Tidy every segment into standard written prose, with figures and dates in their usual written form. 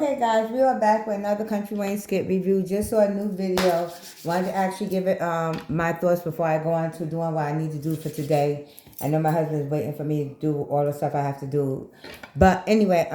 Okay, guys, we are back with another Country Wayne skit review. Just saw a new video. Wanted to actually give it my thoughts before I go on to doing what I need to do for today. I know my husband's waiting for me to do all the stuff I have to do. But anyway,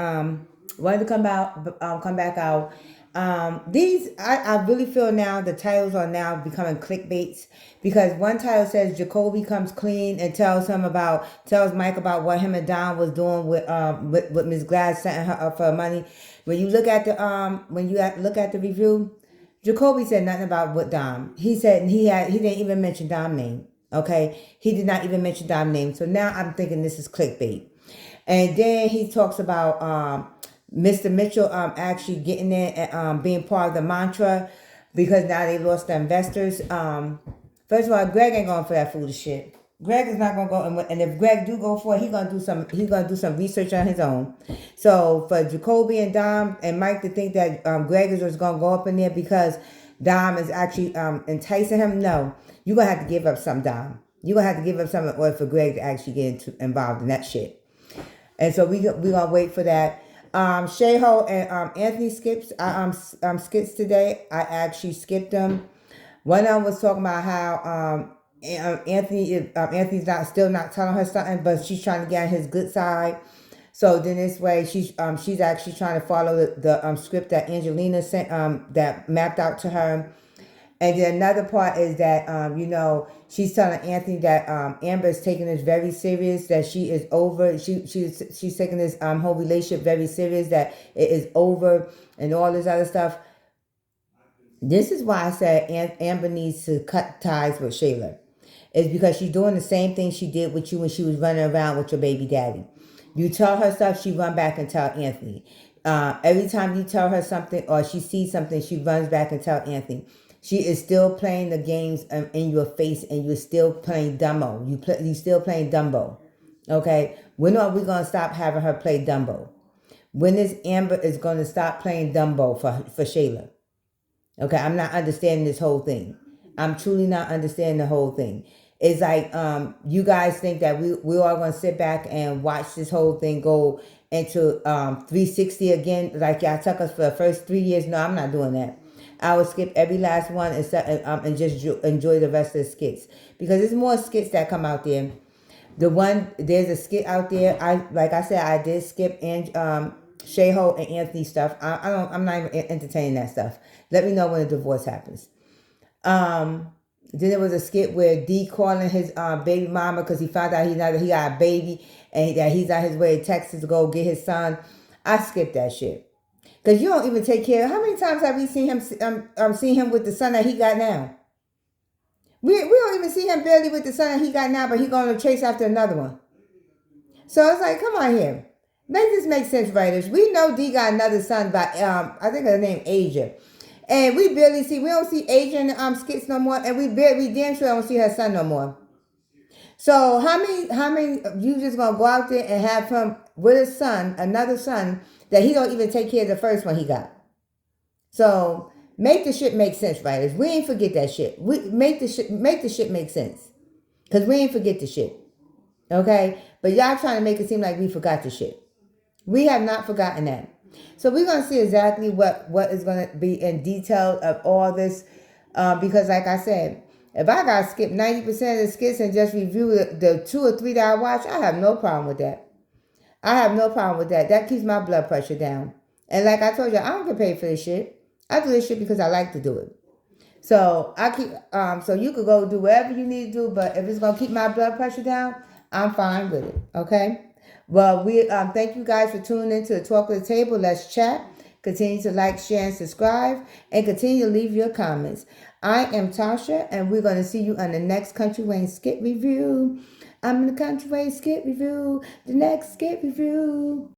wanted to come back out. I really feel now the titles are now becoming clickbaits, because one title says Jacoby comes clean and tells Mike about what him and Don was doing with Miss Glad setting her up for money. When you look at the review, Jacoby said nothing about what Dom. He said he didn't even mention Dom's name. Okay, he did not even mention Dom's name. So now I'm thinking this is clickbait. And then he talks about Mr. Mitchell actually getting in and being part of the mantra, because now they lost the investors. First of all, Greg ain't going for that foolish shit. Greg is not gonna go, and if Greg do go for it, he's gonna do some research on his own. So for Jacoby and Dom and Mike to think that Greg is just gonna go up in there because Dom is actually enticing him, no, you're gonna have to give up some, Dom. You're gonna have to give up some in order for Greg to actually get involved in that shit. And so we gonna wait for that. Shayho and Anthony skits today. I actually skipped them. One of them was talking about how Anthony's still not telling her something, but she's trying to get on his good side. So then this way she's actually trying to follow the script that Angelina sent that mapped out to her. And then another part is that she's telling Anthony that Amber is taking this very serious, that she is over. She's taking this whole relationship very serious, that it is over and all this other stuff. This is why I said Amber needs to cut ties with Shayla. It's because she's doing the same thing she did with you when she was running around with your baby daddy. You tell her stuff, she run back and tell Anthony. Every time you tell her something or she sees something, she runs back and tell Anthony. She is still playing the games in your face, and you're still playing Dumbo. You still playing Dumbo. Okay? When are we going to stop having her play Dumbo? When is Amber is going to stop playing Dumbo for Shayla? Okay, I'm not understanding this whole thing. I'm truly not understanding the whole thing. It's like you guys think that we are going to sit back and watch this whole thing go into 360 again, like y'all took us for the first 3 years. No, I'm not doing that. I will skip every last one and just enjoy the rest of the skits, because there's more skits that come out there. There's a skit out there. I did skip Shayho and Anthony stuff. I'm not even entertaining that stuff. Let me know when the divorce happens. Then there was a skit where D calling his baby mama because he found out he got a baby and that he's on his way to Texas to go get his son. I skipped that shit. Because you don't even take care of. How many times have we seen him with the son that he got now? We don't even see him barely with the son that he got now, but he going to chase after another one. So it's like, come on here. Make this make sense, writers. We know D got another son by, I think her name Asia. And we don't see Asia in the skits no more, and we damn sure don't see her son no more. So how many you just gonna go out there and have him with a son, another son, that he don't even take care of the first one he got? So make the shit make sense, writers. We ain't forget that shit. We make the shit make sense. Cause we ain't forget the shit. Okay? But y'all trying to make it seem like we forgot the shit. We have not forgotten that. So we're going to see exactly what is going to be in detail of all this. Because like I said, if I got to skip 90% of the skits and just review the 2 or 3 that I watch, I have no problem with that. I have no problem with that. That keeps my blood pressure down. And like I told you, I don't get paid for this shit. I do this shit because I like to do it. So so you could go do whatever you need to do, but if it's going to keep my blood pressure down, I'm fine with it. Okay? Well, we thank you guys for tuning in to the Talk of the Table. Let's chat. Continue to like, share, and subscribe. And continue to leave your comments. I am Tasha, and we're going to see you on the next Country Wayne skit review. I'm in the Country Wayne skit review. The next skit review.